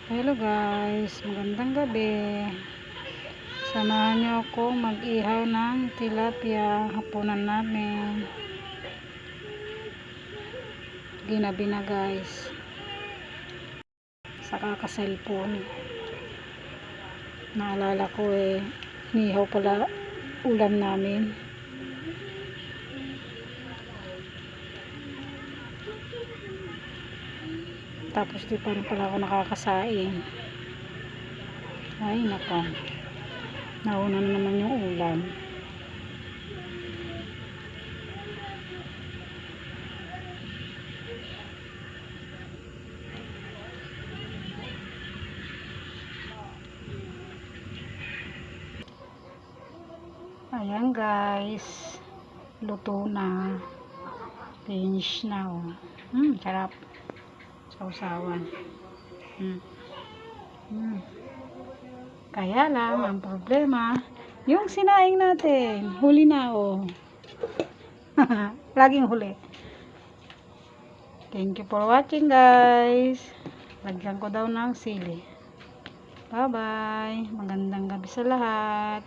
Hello guys, magandang gabi. Samahan niyo ako mag-ihaw ng tilapia, hapunan namin. Ginabi na guys. Sa kaka-cellphone. Naalala ko nihaw pala ulam namin. Tapos di pa rin pala ako nakakasain. Ay nako, nauna na naman yung ulam. Ayan guys, luto na, finish na sarap, sausawan. Kaya lang ang problema, yung sinaing natin huli na laging huli. Thank you for watching guys. Lagyan ko daw ng sili. Bye bye, magandang gabi sa lahat.